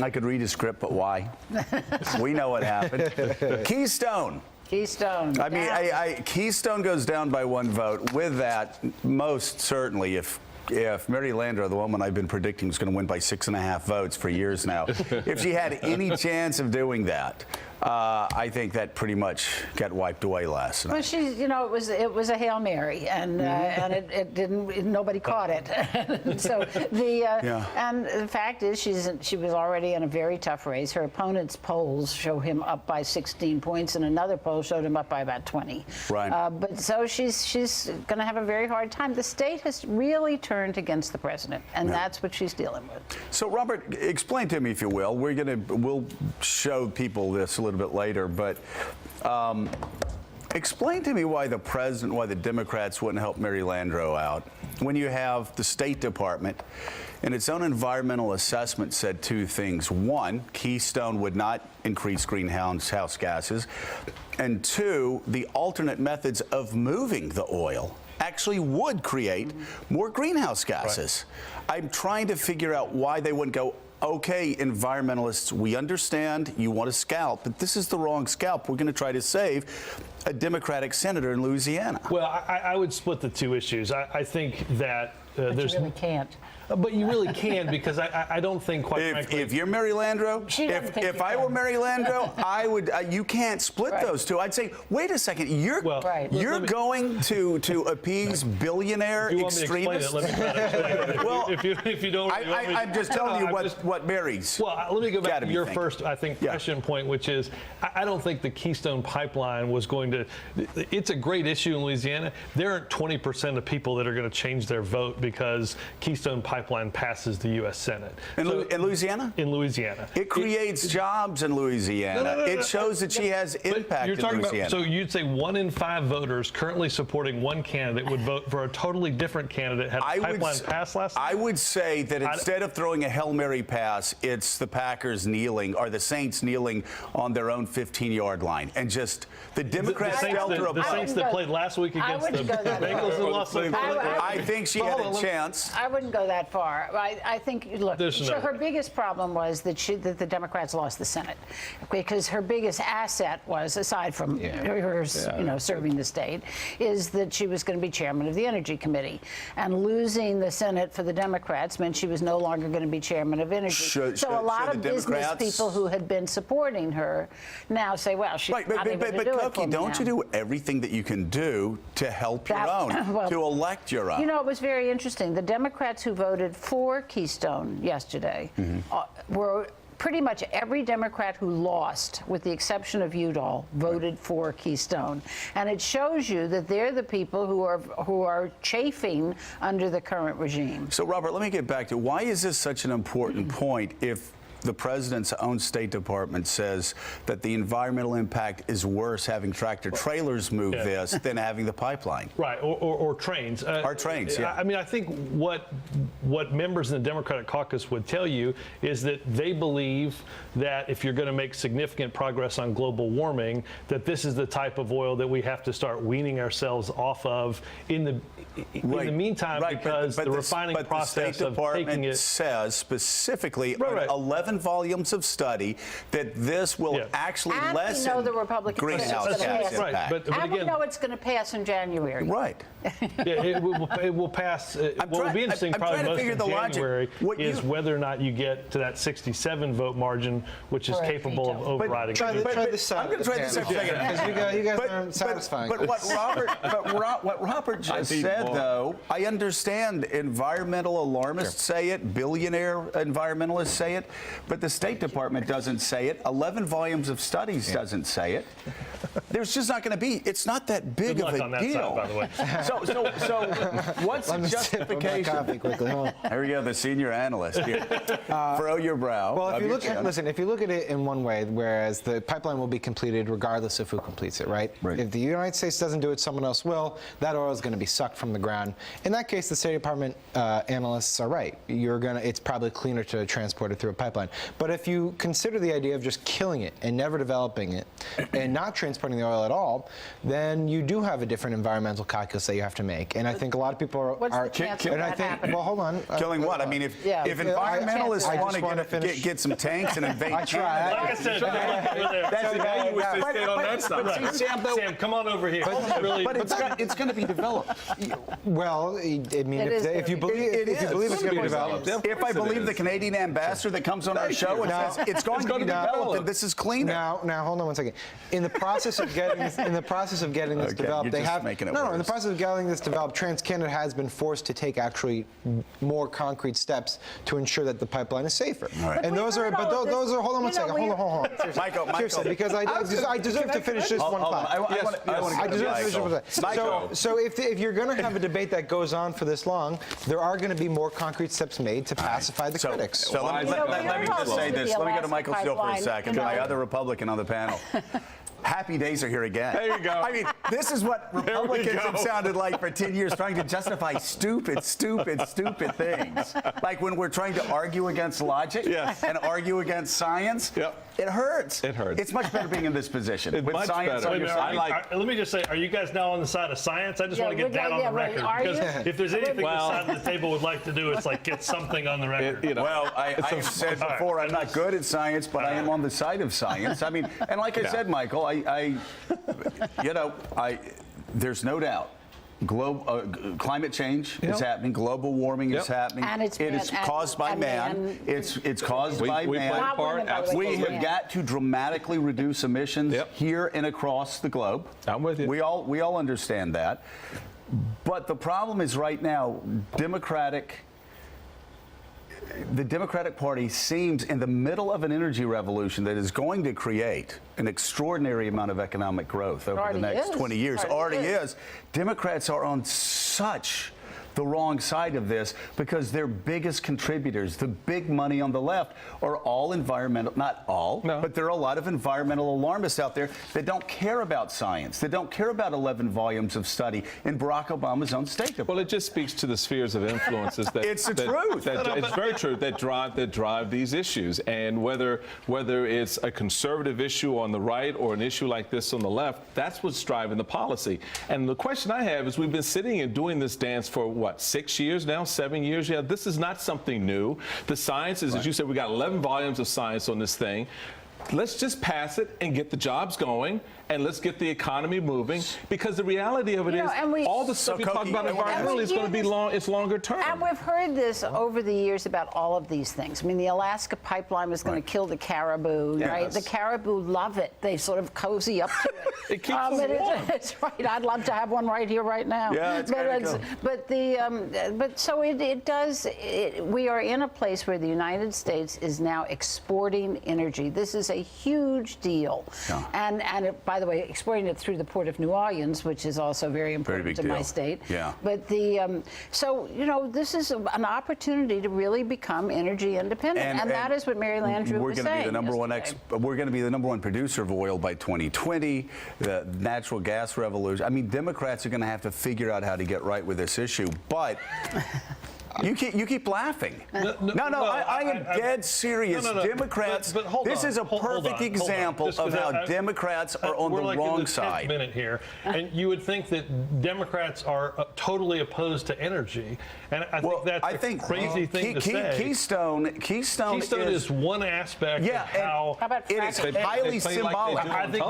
I could read a script, but why? We know what happened. Keystone. Keystone. I mean, Keystone goes down by 1 vote. With that, most certainly, if Mary Landrieu, the woman I've been predicting is going to win by 6.5 votes for years now, if she had any chance of doing that, I think that pretty much got wiped away last night. Well, she's, it was a Hail Mary, and it didn't. Nobody caught it. So and the fact is, she was already in a very tough race. Her opponent's polls show him up by 16 points, and another poll showed him up by about 20. Right. But so she's going to have a very hard time. The state has really turned against the president, and that's what she's dealing with. So, Robert, explain to me, if you will. We'll show people this a little bit later, but explain to me why the Democrats wouldn't help Mary Landrieu out when you have the State Department in its own environmental assessment said 2 things. 1, Keystone would not increase greenhouse gases, and 2, the alternate methods of moving the oil actually would create more greenhouse gases. Right. I'm trying to figure out why they wouldn't go, okay, environmentalists, we understand you want a scalp, but this is the wrong scalp. We're going to try to save a Democratic senator in Louisiana. Well, I would split the 2 issues. I think that there's... You really can't. But you really can, because I don't think, quite frankly... If you're Mary Landrieu, if I were Mary Landrieu, I would. You can't split those 2. I'd say, wait a second, you're going to appease billionaire extremists. Let me try to explain it. Well, if you don't, I'm just telling you what Mary's. Well, let me go back to your first, I think, question point, which is, I don't think the Keystone Pipeline was going to. It's a great issue in Louisiana. There aren't 20% of people that are going to change their vote because Keystone Pipeline passes the U.S. Senate. In Louisiana? In Louisiana. It creates jobs in Louisiana. It shows that she has impact in Louisiana. So you'd say 1 in 5 voters currently supporting one candidate would vote for a totally different candidate had the pipeline passed last night? I would say that instead of throwing a Hail Mary pass, it's the Packers kneeling, or the Saints kneeling on their own 15-yard line. And just the Democrats the Saints that played last week against the Bengals and lost. I think she had a chance. I wouldn't go that far. I think, look, her biggest problem was that the Democrats lost the Senate, because her biggest asset was, aside from her serving the state, is that she was going to be chairman of the Energy Committee, and losing the Senate for the Democrats meant she was no longer going to be chairman of Energy. So a lot of business people who had been supporting her now say, well, she's not able to do it for me don't now. you do everything that you can do to help your own, to elect your own? It was very interesting. The Democrats who voted for Keystone yesterday were pretty much every Democrat who lost, with the exception of Udall, voted for Keystone. And it shows you that they're the people who are chafing under the current regime. So, Robert, let me get back to why is this such an important point if the president's own State Department says that the environmental impact is worse having tractor trailers move this than having the pipeline. Right, or trains. Or trains, I mean, I think what members in the Democratic caucus would tell you is that they believe that if you're going to make significant progress on global warming, that this is the type of oil that we have to start weaning ourselves off of in the meantime, because the refining process of taking it says specifically 11 volumes of study that this will actually lessen the Republican greenhouse gas impact. But and we know it's going to pass in January. Right. It will pass. What will be interesting probably most in January is whether or not you get to that 67 vote margin, which is capable of overriding. Try this out. I'm going to try this out because you guys aren't satisfying. But what Robert just said, though, I understand environmental alarmists say it, billionaire environmentalists say it, but the State Department doesn't say it. 11 volumes of studies doesn't say it. There's just not going to be. It's not that big of a deal. Side, by the way. So what's the justification? There we go, the senior analyst here. Furrow your brow. Well, if you look at it in one way, whereas the pipeline will be completed regardless of who completes it, right? If the United States doesn't do it, someone else will. That oil is going to be sucked from the ground. In that case, the State Department analysts are right. It's probably cleaner to transport it through a pipeline. But if you consider the idea of just killing it and never developing it and not transporting the oil at all, then you do have a different environmental calculus that you have to make. And I think a lot of people are. What's the chance of and that I think, happening? well, hold on. Killing what? I mean, if environmentalists I want just wanna to finish. get some tanks and invade I tried. Like I said, that's the guy you wish they stayed on that side. Sam, come on over here. But it's going to be developed. Well, I mean, if you believe it's going to be developed. If I believe the Canadian ambassador that comes on our show and says it's going to be developed and this is cleaner. Now, hold on one second. In the process of getting this Okay, developed, you're they just have making it in the worse. process of getting this developed, TransCanada has been forced to take actually more concrete steps to ensure that the pipeline is safer. All right. And those are, those are. Hold on one second. Hold on. Seriously. Michael, Seriously, because I deserve to finish this one thought. I deserve to finish one thought. So if you're going to have a debate that goes on for this long, there are going to be more concrete steps made to pacify the critics. So let me just say this. Let me go to Michael Steele for a second, my other Republican on the panel. Happy days are here again. There you go. I mean, this is what Republicans have sounded like for 10 years, trying to justify stupid things. Like when we're trying to argue against logic and argue against science. Yep. It hurts. It hurts. It's much better being in this position. It's with much science better. on your side. Let me just say, are you guys now on the side of science? I just want to get that on the record. Because if there's anything the side of the table would like to do, it's like get something on the record. Well, I've said before, I'm not good at science, but I am on the side of science. I mean, and like I said, Michael, there's no doubt. Climate change is happening. Global warming is happening. And it is caused by man. It's caused by man. We have got to dramatically reduce emissions here and across the globe. I'm with you. We all understand that. But the problem is right now, the Democratic Party seems in the middle of an energy revolution that is going to create an extraordinary amount of economic growth over the next 20 years. Already is. Democrats are on such the wrong side of this because their biggest contributors, the big money on the left, are all environmental, not all, but there are a lot of environmental alarmists out there that don't care about science, that don't care about 11 volumes of study in Barack Obama's own State Department. Well, it just speaks to the spheres of influences that it's the truth. It's very true that drive these issues, and whether it's a conservative issue on the right or an issue like this on the left, that's what's driving the policy. And the question I have is, we've been sitting and doing this dance for what, 6 years now, 7 years? Yeah, this is not something new. The science is, as you said, we got 11 volumes of science on this thing. Let's just pass it and get the jobs going, and let's get the economy moving, because the reality of it is all the stuff you talk about environmentally is going to be it's longer term. And we've heard this over the years about all of these things. I mean, the Alaska pipeline was going to kill the caribou, right? The caribou love it. They sort of cozy up to it. It keeps them warm. It's right. I'd love to have one right here, right now. Yeah, it's but so it does. We are in a place where the United States is now exporting energy. This is a huge deal, and by the way, exporting it through the port of New Orleans, which is also very important to my state. Yeah. But so this is an opportunity to really become energy independent, and that is what Mary Landrieu was saying. We're going to be the number one producer of oil by 2020. The natural gas revolution. I mean, Democrats are going to have to figure out how to get right with this issue, but. You keep laughing. No, I am dead serious. Democrats, but hold this on, is a perfect example of how Democrats are on the wrong side. We're like in the 10th minute here, and you would think that Democrats are totally opposed to energy, and I think that's a crazy thing to say. Keystone is one aspect of how about it is highly symbolic. I think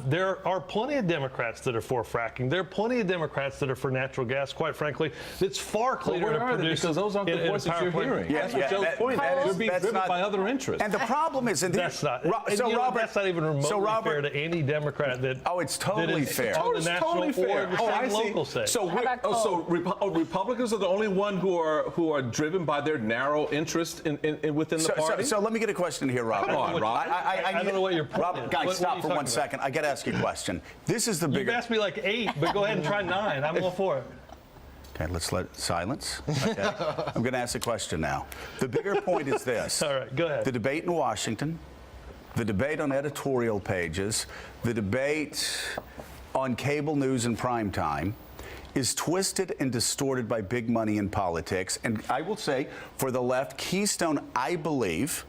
there are plenty of Democrats that are for fracking. There are plenty of Democrats that are for natural gas, quite frankly. It's far cleaner. Because those aren't the voices you're hearing. That's what Joe's point is. You're being driven by other interests. And the problem is, that's not. That's not even remotely fair to any Democrat that. Oh, it's totally fair. On the national or the local stage. So Republicans are the only one who are driven by their narrow interest within the party. So let me get a question here, Robert. Come on, Rob. I don't know what your point Robert, is. guys, stop for 1 second. I got to ask you a question. This is the bigger. You've asked me like 8, but go ahead and try 9. I'm all for it. Okay, let's let silence. Okay. I'm going to ask a question now. The bigger point is this. All right, go ahead. The debate in Washington, the debate on editorial pages, the debate on cable news and prime time is twisted and distorted by big money in politics. And I will say, for the left, Keystone, I believe,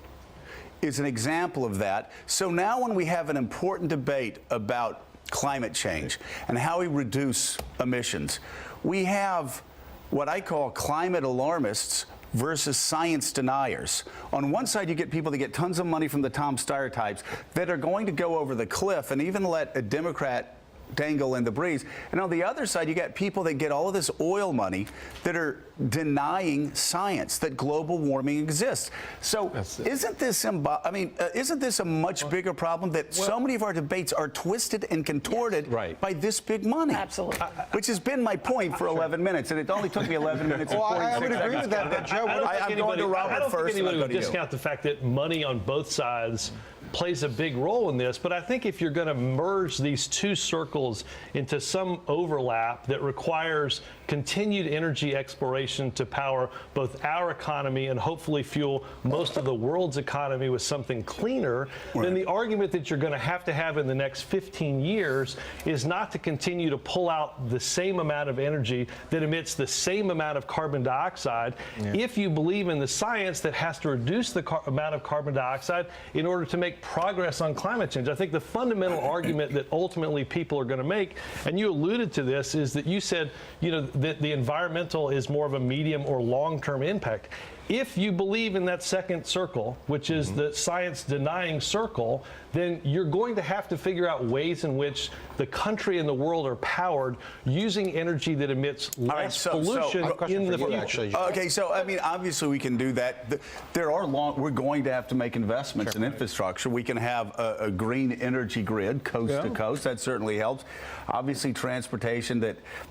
is an example of that. So now when we have an important debate about climate change and how we reduce emissions, we have what I call climate alarmists versus science deniers. On one side, you get people that get tons of money from the Tom Steyer types that are going to go over the cliff and even let a Democrat dangle in the breeze. And on the other side, you got people that get all of this oil money that are denying science, that global warming exists. So isn't this a much bigger problem that so many of our debates are twisted and contorted by this big money? Absolutely. Which has been my point for 11 minutes, and it only took me 11 minutes and 46 I would agree seconds. with that, but Joe, I'm going to Robert first. I don't think anybody would discount the fact that money on both sides plays a big role in this, but I think if you're going to merge these two circles into some overlap that requires continued energy exploration to power both our economy and hopefully fuel most of the world's economy with something cleaner, then the argument that you're going to have in the next 15 years is not to continue to pull out the same amount of energy that emits the same amount of carbon dioxide if you believe in the science that has to reduce the amount of carbon dioxide in order to make progress on climate change. I think the fundamental argument that ultimately people are going to make, and you alluded to this, is that you said, that the environmental is more of a medium or long-term impact. If you believe in that second circle, which is the science denying circle, then you're going to have to figure out ways in which the country and the world are powered using energy that emits less pollution in the future. Okay, so I mean, obviously we can do that. We're going to have to make investments in infrastructure. We can have a green energy grid coast to coast. That certainly helps. Obviously, transportation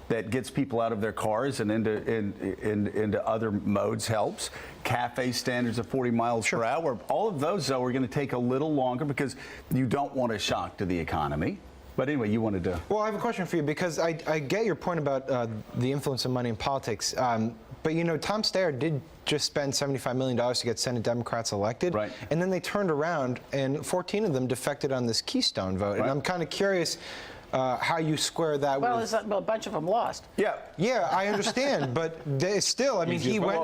that gets people out of their cars and into other modes helps. Cafe standards of 40 miles per hour. All of those, though, are going to take a little longer because you don't want a shock to the economy. But anyway, you wanted to. Well, I have a question for you because I get your point about the influence of money in politics. But, Tom Steyer did just spend $75 million to get Senate Democrats elected. Right. And then they turned around and 14 of them defected on this Keystone vote. Right. And I'm kind of curious how you square that with... Well, a bunch of them lost. Yeah, I understand, but still, I mean, he went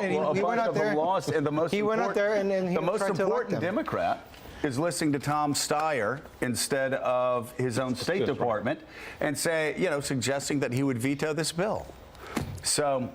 out there. And the most he went out there and he the most tried to elect important them. Democrat is listening to Tom Steyer instead of his own State Department and suggesting that he would veto this bill. So.